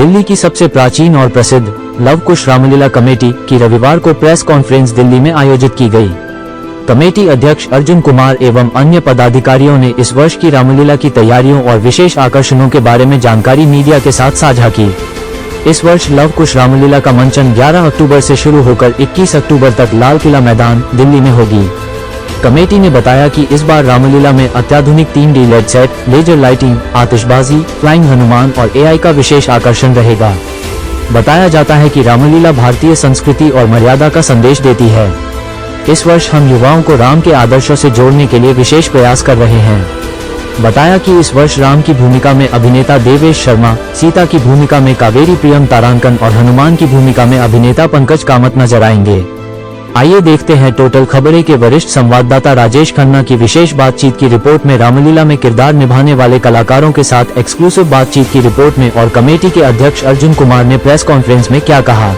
दिल्ली की सबसे प्राचीन और प्रसिद्ध लव कुश रामलीला कमेटी की रविवार को प्रेस कॉन्फ्रेंस दिल्ली में आयोजित की गई। कमेटी अध्यक्ष अर्जुन कुमार एवं अन्य पदाधिकारियों ने इस वर्ष की रामलीला की तैयारियों और विशेष आकर्षणों के बारे में जानकारी मीडिया के साथ साझा की। इस वर्ष लव कुश रामलीला का मंचन 11 अक्टूबर से शुरू होकर 21 अक्टूबर तक लाल किला मैदान दिल्ली में होगी। कमेटी ने बताया कि इस बार रामलीला में अत्याधुनिक 3D LED सेट, लेजर लाइटिंग, आतिशबाजी, फ्लाइंग हनुमान और AI का विशेष आकर्षण रहेगा। बताया जाता है कि रामलीला भारतीय संस्कृति और मर्यादा का संदेश देती है। इस वर्ष हम युवाओं को राम के आदर्शों से जोड़ने के लिए विशेष प्रयास कर रहे हैं। बताया कि इस वर्ष राम की भूमिका में अभिनेता देवेश शर्मा, सीता की भूमिका में कावेरी प्रियम तारांकन और हनुमान की भूमिका में अभिनेता पंकज कामत नजर आएंगे। आइए देखते हैं टोटल खबरें के वरिष्ठ संवाददाता राजेश खन्ना की विशेष बातचीत की रिपोर्ट में रामलीला में किरदार निभाने वाले कलाकारों के साथ एक्सक्लूसिव बातचीत की रिपोर्ट में और कमेटी के अध्यक्ष अर्जुन कुमार ने प्रेस कॉन्फ्रेंस में क्या कहा।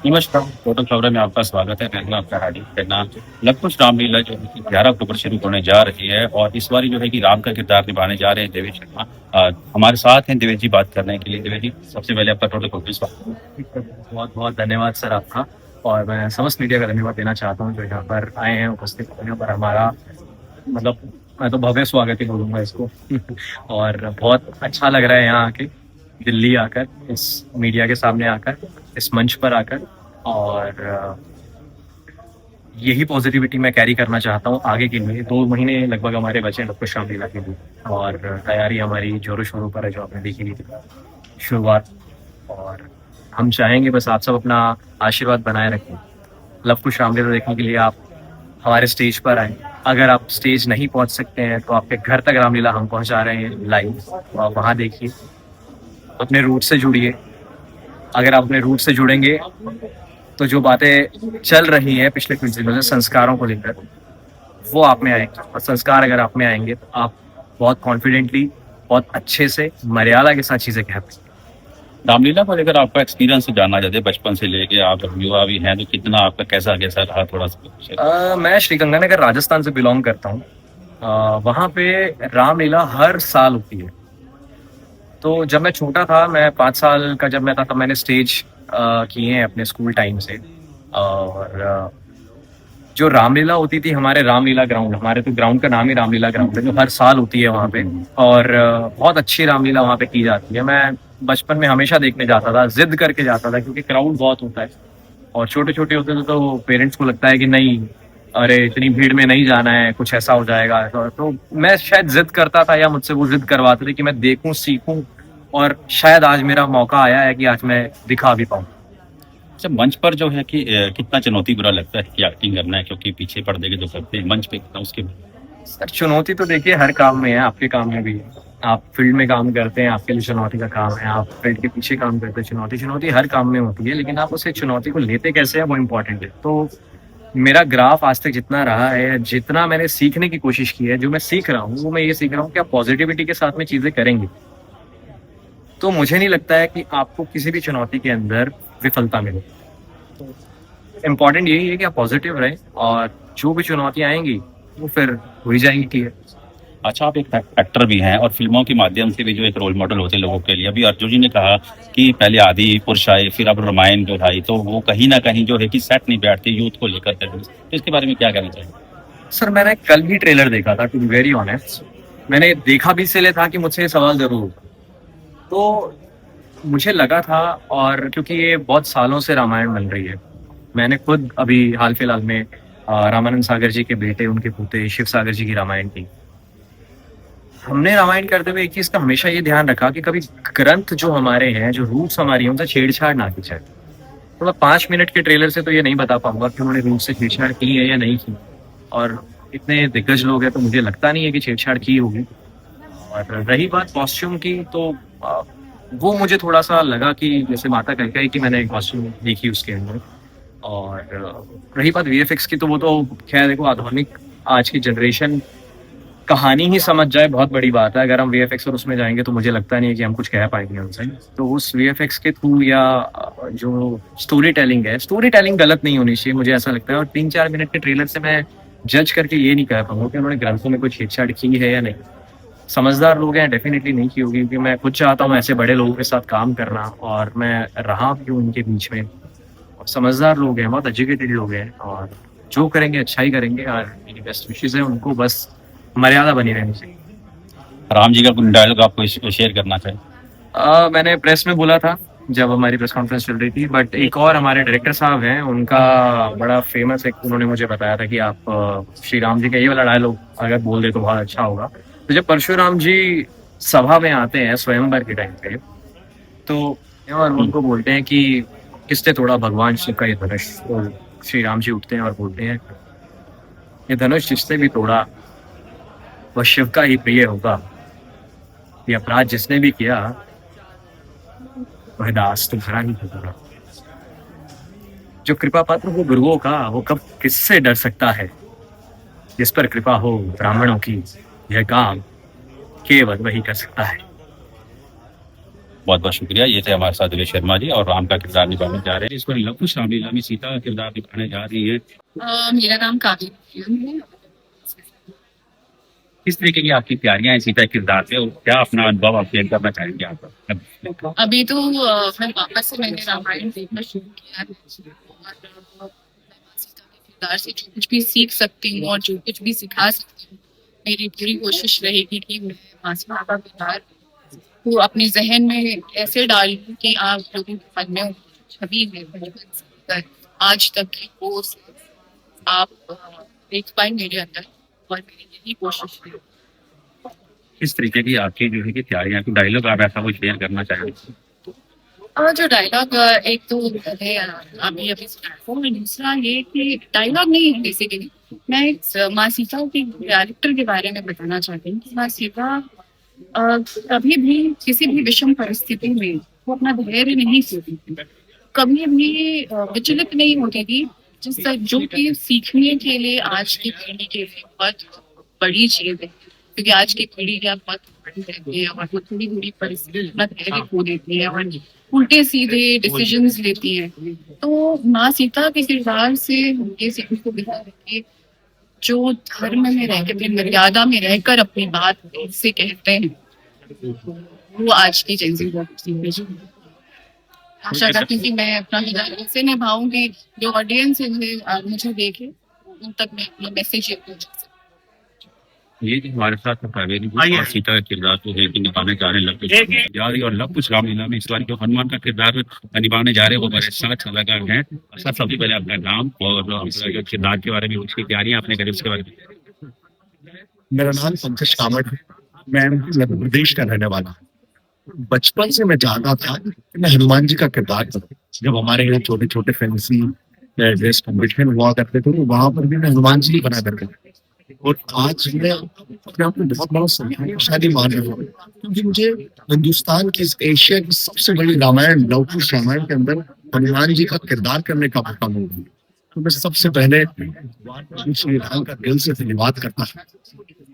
नमस्कार, टोटल खबरें में आपका स्वागत है। मैं आपका हार्दिक करना। लव कुश रामलीला जो है कि 11 अक्टूबर शुरू होने जा रही है और इस बार जो है कि राम का किरदार निभाने जा रहे हैं देवेश शर्मा। हमारे साथ हैं देवेश जी बात करने के लिए। देवेश जी, सबसे पहले आपका टोटल खबर स्वागत। बहुत बहुत धन्यवाद सर आपका, और मैं समस्त मीडिया का धन्यवाद देना चाहता हूँ जो यहाँ पर आए हैं उपस्थित होने पर। हमारा मतलब मैं तो भव्य स्वागत ही बोलूँगा इसको और बहुत अच्छा लग रहा है यहाँ आके, दिल्ली आकर, इस मीडिया के सामने आकर, इस मंच पर आकर, और यही पॉजिटिविटी मैं कैरी करना चाहता हूँ आगे के लिए। 2 महीने लगभग हमारे बचे हैं लव कुश रामलीला के लिए और तैयारी हमारी जोरों शोरों पर है, जो आपने देखी थी शुरुआत। और हम चाहेंगे बस आप सब अपना आशीर्वाद बनाए रखें। लव कुश रामलीला देखने के लिए आप हमारे स्टेज पर आए। अगर आप स्टेज नहीं पहुँच सकते हैं तो आपके घर तक रामलीला हम पहुँचा रहे हैं लाइव, तो आप वहाँ देखिए, अपने रूट से जुड़िए। अगर आप अपने रूट से जुड़ेंगे तो जो बातें चल रही हैं पिछले कुछ दिनों से संस्कारों को लेकर, वो आप में आएंगे, और संस्कार अगर आप में आएंगे तो आप बहुत कॉन्फिडेंटली, बहुत अच्छे से, मर्यादा के साथ चीजें कह पाएंगे। रामलीला को लेकर आपका एक्सपीरियंस जानना चाहते हैं। बचपन से लेके आप युवा भी हैं, तो कितना आपका कैसा रहा, थोड़ा सा। मैं श्रीगंगानगर राजस्थान से बिलोंग करता हूँ। वहाँ पे रामलीला हर साल होती है। तो जब मैं छोटा था, मैं 5 साल का जब मैं था, तब मैंने स्टेज किए हैं अपने स्कूल टाइम से। और जो रामलीला होती थी हमारे रामलीला ग्राउंड, हमारे तो ग्राउंड का नाम ही रामलीला ग्राउंड है, जो हर साल होती है वहाँ पे, और बहुत अच्छी रामलीला वहाँ पे की जाती है। मैं बचपन में हमेशा देखने जाता था, जिद करके जाता था, क्योंकि क्राउड बहुत होता है और छोटे छोटे होते थे तो पेरेंट्स को लगता है कि नहीं, अरे इतनी भीड़ में नहीं जाना है, कुछ ऐसा हो जाएगा। तो मैं शायद जिद करता था या मुझसे वो जिद करवाते थे कि मैं देखूं, सीखूं, और शायद आज मेरा मौका आया है कि आज मैं दिखा भी पाऊँ। अच्छा, मंच पर जो है कि कितना चुनौती बुरा लगता है कि एक्टिंग करना है, क्योंकि पीछे पर्दे के जो करते हैं मंच पे कितना उसके। सर चुनौती तो देखिए हर काम में है, आपके काम में भी है। आप फील्ड में काम करते हैं, आपके लिए चुनौती का काम है। आप फील्ड के पीछे काम करते हैं, चुनौती हर काम में होती है, लेकिन आप उसे चुनौती को लेते कैसे है वो इम्पोर्टेंट है। तो मेरा ग्राफ आज तक जितना रहा है, जितना मैंने सीखने की कोशिश की है, जो मैं सीख रहा हूँ, वो मैं ये सीख रहा हूँ कि आप पॉजिटिविटी के साथ में चीजें करेंगे तो मुझे नहीं लगता है कि आपको किसी भी चुनौती के अंदर विफलता मिले। तो इम्पोर्टेंट यही है कि आप पॉजिटिव रहें, और जो भी चुनौतियां आएंगी वो फिर हो ही जाएंगी क्लियर। अच्छा, आप एक एक्टर भी हैं और फिल्मों के माध्यम से भी जो एक रोल मॉडल होते हैं लोगों के लिए। अभी अर्जुन जी ने कहा कि पहले आदि पुरुष आए, फिर अब रामायण जो आई, तो वो कहीं ना कहीं जो है कि सेट नहीं बैठती यूथ को लेकर। तो इसके बारे में क्या कहना चाहिए? सर मैंने कल ही ट्रेलर देखा था, टू बी वेरी ऑनेस्ट। मैंने देखा भी इसलिए था कि मुझसे ये सवाल जरूर होगा, तो मुझे लगा था, और क्योंकि ये बहुत सालों से रामायण बन रही है। मैंने खुद अभी हाल फिलहाल में रामानंद सागर जी के बेटे, उनके पोते शिव सागर जी की रामायण की। हमने रामायण करते हुए एक चीज का हमेशा ये ध्यान रखा कि कभी ग्रंथ जो हमारे हैं, जो रूट्स हमारी हैं, उनसे छेड़छाड़ ना की जाए। तो मैं 5 मिनट के ट्रेलर से तो ये नहीं बता पाऊंगा कि उन्होंने रूट से छेड़छाड़ की है या नहीं की, और इतने दिग्गज लोग हैं तो मुझे लगता नहीं है कि छेड़छाड़ की होगी। और रही बात कॉस्ट्यूम की, तो वो मुझे थोड़ा सा लगा कि जैसे माता कहती है कि मैंने एक कॉस्ट्यूम देखी उसके अंदर। और रही बात वीएफएक्स की, तो वो तो खैर देखो, आधुनिक आज की जनरेशन कहानी ही समझ जाए बहुत बड़ी बात है। अगर हम वीएफएक्स और उसमें जाएंगे तो मुझे लगता नहीं है कि हम कुछ कह पाएंगे उनसे। तो उस वीएफएक्स के थ्रू या जो स्टोरी टेलिंग है, स्टोरी टेलिंग गलत नहीं होनी चाहिए, मुझे ऐसा लगता है। और 3-4 मिनट के ट्रेलर से मैं जज करके ये नहीं कह पाऊंगा कि उन्होंने ग्रंथों में कोई छेड़छाड़ की है या नहीं। समझदार लोग हैं डेफिनेटली नहीं की होगी, क्योंकि मैं खुद चाहता हूँ ऐसे बड़े लोगों के साथ काम करना, और मैं रहा भी हूँ उनके बीच में। और समझदार लोग हैं, बहुत एजुकेटेड लोग हैं, और जो करेंगे अच्छा ही करेंगे, और मेरी बेस्ट विशेज़ है उनको, बस मर्यादा बनी रहनी चाहिए। राम जी का कोई डायलॉग आपको शेयर करना चाहिए? मैंने प्रेस में बोला था जब हमारी प्रेस कॉन्फ्रेंस चल रही थी, बट एक और हमारे डायरेक्टर साहब हैं, उनका बड़ा फेमस एक, उन्होंने मुझे बताया था कि आप श्री राम जी का ये वाला डायलॉग अगर बोल दे तो बहुत अच्छा होगा। तो जब परशुराम जी सभा में आते हैं स्वयंवर के टाइम पे, तो और उनको बोलते हैं कि किसने तोड़ा भगवान शिव का ये धनुष, तो श्री राम जी उठते हैं और बोलते हैं, ये धनुष जिसने भी तोड़ा वह शिव का ही प्रिय होगा, ये अपराध जिसने भी किया वह दास तुम्हारा ही होगा। जो कृपा पात्र हो गुरुओं का, वो कब किससे डर सकता है, जिस पर कृपा हो ब्राह्मणों की, यह काम केवल वही कर सकता है। बहुत बहुत शुक्रिया। ये थे हमारे साथ दिलीप शर्मा जी, और राम का किरदार निभाने जा रहे हैं। इस पर लव कुश रामलीला में सीता का किरदार निभाने जा रही है। मेरा नाम काव्या है। किस तरीके की आपकी तैयारियां हैं सीता के किरदार पे, और क्या अपना अनुभव आप शेयर करना चाहेंगे आप? अभी तो मैं वापस से मैंने रामायण देखना शुरू किया है, और मैं सीता के किरदार से जो कुछ भी सीख सकती हूँ और जो कुछ भी सिखा सकती हूँ, मेरी पूरी कोशिश रहेगी कि मैं माँ सीता का किरदार को अपने जहन में ऐसे डालूं कि आप लोगों के मन में वो छवि है बचपन से लेकर आज तक की वो आप देख पाए मेरे अंदर, और मेरी यही कोशिश है। किस तरीके की आपकी जो है कि तैयारियां, कोई डायलॉग आप ऐसा कुछ शेयर करना चाहेंगे? और जो डायलॉग एक तो है अभी अभी प्लेटफॉर्म में, दूसरा ये कि डायलॉग नहीं है बेसिकली, मैं एक माँ सीता के कैरेक्टर के बारे में बताना चाहती हूँ कि माँ सीता कभी भी किसी भी विषम परिस्थिति में वो अपना धैर्य नहीं खोती थी, कभी भी विचलित नहीं होती थी, जिस जो कि सीखने के लिए आज की पीढ़ी के लिए बहुत बड़ी चीज है, क्योंकि आज की पीढ़ी क्या बहुत बड़ी रहती है और वो थोड़ी थोड़ी परिस्थिति में अपना धैर्य खो देती है और उल्टे सीधे डिसीजंस लेती है। तो माँ सीता के किरदार से ये सीखने को मिला है कि जो धर्म में रहकर, अपनी मर्यादा में रहकर अपनी बात से कहते हैं, वो आज की जेंजी आशा करती हूँ कि मैं अपना किरदार ऐसे निभाऊंगी जो ऑडियंस मुझे देखे उन तक मैं अपना मैसेज पहुंचा सकूं। ये जो हमारे साथ कावेरी जी और सीता का किरदार जो है कि निभाने जा रहे हैं लव कुश रामलीला, और लव कुश रामलीला में इस बार जो हनुमान का किरदार निभाने जा रहे हैं वो बड़े साथ अलग हैं। सर सबसे पहले आपका नाम और जो किरदार के बारे में उसकी तैयारियां आपने करी उसके बारे में। मेरा नाम पंकज कामत है। मैं मध्य प्रदेश का रहने वाला हूँ। बचपन से मैं चाहता था कि मैं हनुमान जी का किरदार करूँ। जब हमारे यहाँ छोटे छोटे फैंसी ड्रेस कॉम्पिटिशन हुआ करते थे तो वहां पर भी मैं हनुमान जी ही बना करते थे। और आज मैं अपने आप में बहुत बड़ा सौभाग्यशाली मान रहा हूँ, क्योंकि मुझे हिंदुस्तान की, एशिया की सबसे बड़ी रामायण लव कुश रामायण के अंदर हनुमान जी का किरदार करने का मौका मिल गया। तो मैं सबसे पहले श्री राम का दिल से धन्यवाद करता हूँ,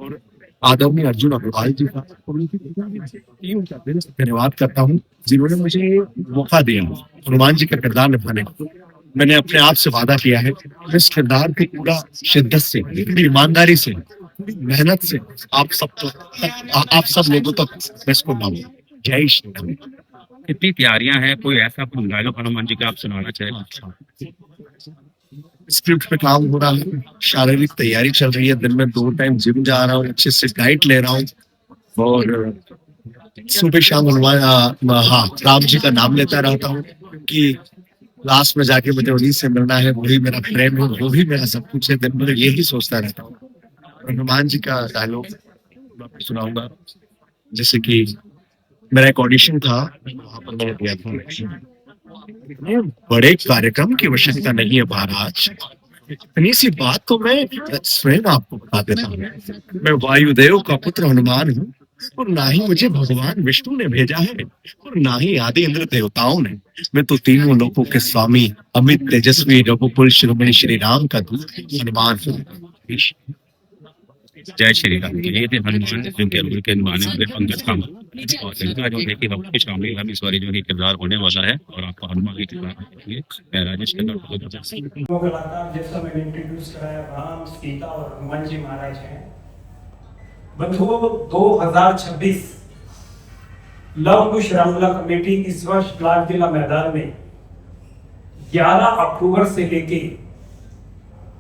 और आदरणीय अर्जुन अग्रवाल जी का और उनकी टीम का दिल से धन्यवाद करता हूँ, जिन्होंने मुझे मौका दिया हनुमान जी का किरदार निभाने का। मैंने अपने आप से वादा किया है कि इस किरदार को पूरा शिद्दत से, पूरी ईमानदारी से, पूरी मेहनत से आप सब लोगों तक मैं इसको लाऊंगा। जय श्री राम। कितनी तैयारियां हैं, कोई ऐसा डायलॉग हनुमान जी का आप सुनाना चाहें? स्क्रिप्ट पे काम हो रहा है, शारीरिक तैयारी चल रही है, दिन में 2 टाइम जिम जा रहा हूँ, अच्छे से डाइट ले रहा हूँ, और सुबह शाम राम जी का नाम लेता रहता हूँ कि लास्ट में जाके मुझे उन्हीं से मिलना है, वही मेरा प्रेम है, वो ही मेरा सब कुछ है। दिन भर यही सोचता रहता हूँ। हनुमान जी का डायलॉग सुनाऊंगा, जैसे कि मेरा एक ऑडिशन था, वहां पर मैंने दिया था। बड़े कार्यक्रम की आवश्यकता नहीं है महाराज, इतनी सी बात तो मैं स्वयं आपको बता देता हूँ। मैं वायुदेव का पुत्र हनुमान हूँ, और ना ही मुझे भगवान विष्णु ने भेजा है और ना ही आदि इंद्र देवताओं ने। मैं तो तीनों लोकों के स्वामी अमित तेजस्वी रघुकुल शिरोमणि श्री राम का दूत हनुमान हूँ। जय श्री राम। ये थे हनुमान जिनके रोल के निभाने वाले पंकज कामत, और इनका जो है कि लव कुश रामलीला में इस बार जो है किरदार होने वाला है, और आपको हनुमान के किरदार देखेंगे। मैं राजेश जैसा मैंने इंट्रोड्यूस कराया, राम सीता और हनुमान जी महाराज हैं। बंधुओं, 2026 लव कुश रामलीला कमेटी इस वर्ष लाल किला मैदान में 11 अक्टूबर से लेके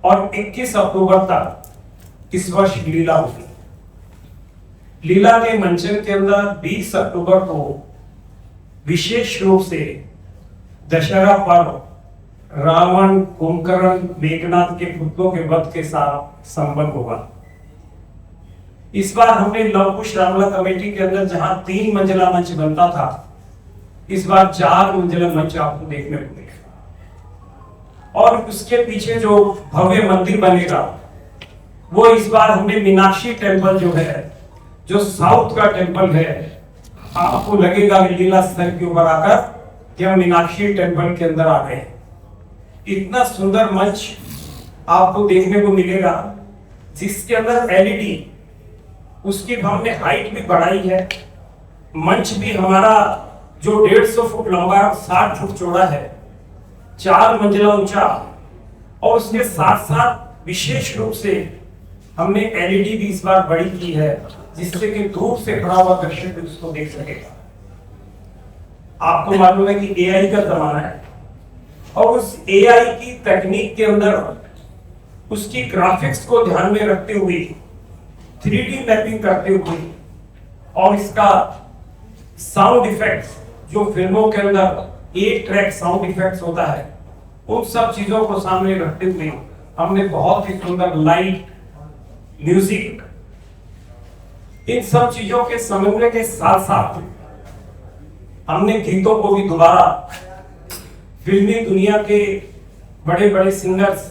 और 21 अक्टूबर तक इस वर्ष लीला होगी। लीला के मंचन के अंदर 20 अक्टूबर को विशेष रूप से दशहरा पर्व रावण, कुंभकर्ण, मेघनाथ के पुतलों के वध के साथ संपन्न होगा। इस बार हमने लव कुश रामलीला कमेटी के अंदर जहां 3 मंजिला मंच बनता था, इस बार 4 मंजिला मंच आपको देखने को मिलेगा। और उसके पीछे जो भव्य मंदिर बनेगा वो इस बार हमने मीनाक्षी टेम्पल जो है, जो साउथ का टेम्पल है, आपको लगेगा लीला स्थल के ऊपर आकर कि हम मीनाक्षी टेम्पल के अंदर आ गए। इतना सुंदर मंच आपको देखने को मिलेगा जिसके अंदर एलईडी, उसकी हमने हाइट भी बढ़ाई है। मंच भी हमारा जो 150 फुट लंबा और 60 फुट चौड़ा है, 4 मंजिला ऊंचा, और उसके साथ साथ विशेष रूप से हमने एलईडी भी इस बार बड़ी की है जिससे कि दूर से खड़ा हुआ दर्शक भी उसको देख सकेगा। आपको मालूम है कि एआई का जमाना है और उस एआई की तकनीक के अंदर उसकी ग्राफिक्स को ध्यान में रखते हुए 3D मैपिंग करते हुए और इसका साउंड इफेक्ट्स, जो फिल्मों के अंदर 1 ट्रैक साउंड इफेक्ट्स होता है, उन सब चीजों को सामने रखते हुए हमने बहुत ही सुंदर लाइट, म्यूजिक, इन सब चीजों के समन्वय के साथ साथ हमने गीतों को भी दोबारा फिल्मी दुनिया के बड़े बड़े सिंगर्स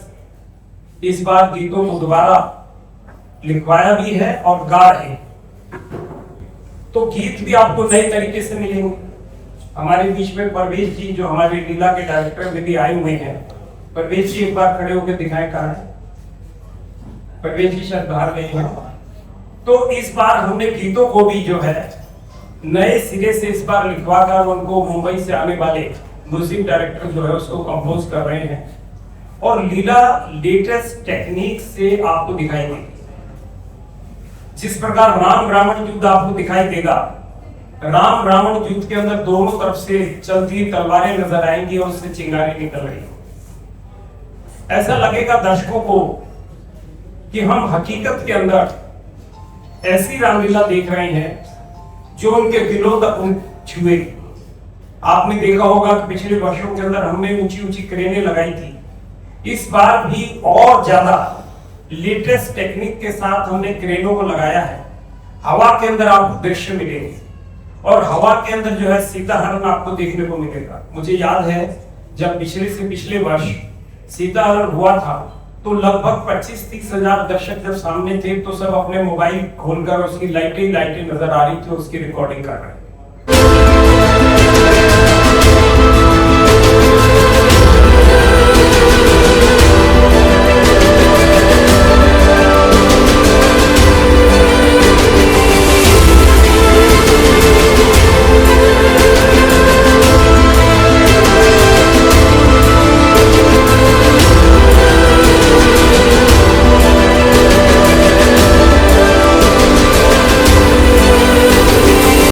इस बार गीतों को दोबारा लिखवाया भी है और गा रहे हैं। तो गीत भी आपको नए तरीके से मिलेंगे। हमारे बीच में परवेश जी, जो हमारे लीला के डायरेक्टर में भी आए हुए हैं, परवेश जी एक बार खड़े होकर दिखाएं कहाँ है। परवेश जी शायद बाहर गए हैं। तो इस बार हमने गीतों को भी जो है नए सिरे से इस बार लिखवा कर उनको मुंबई से आने वाले म्यूजिक डायरेक्टर जो है उसको कंपोज कर रहे हैं और लीला लेटेस्ट टेक्निक से आपको दिखाएंगे। जिस प्रकार राम रावण युद्ध आपको दिखाई देगा, राम रावण युद्ध के अंदर दोनों तरफ से चलती तलवारें नजर आएंगी और उससे चिंगारी निकल रही है। ऐसा लगेगा दर्शकों को कि हम हकीकत के अंदर ऐसी रामलीला देख रहे हैं जो उनके दिलों तक छुए। आपने देखा होगा कि पिछले वर्षों के अंदर हमने ऊंची ऊंची क्रेनें लगाई थी। इस बार भी और ज्यादा लेटेस्ट टेक्निक के साथ हमने क्रेनों को लगाया है। हवा के अंदर आपको दृश्य मिलेंगे और हवा के अंदर जो है सीता हरण आपको देखने को मिलेगा। मुझे याद है जब पिछले वर्ष सीता हरण हुआ था तो लगभग 25-30 हजार दर्शक जब सामने थे तो सब अपने मोबाइल खोलकर उसकी लाइटें नजर आ रही थी, उसकी रिकॉर्डिंग कर रहे हैं।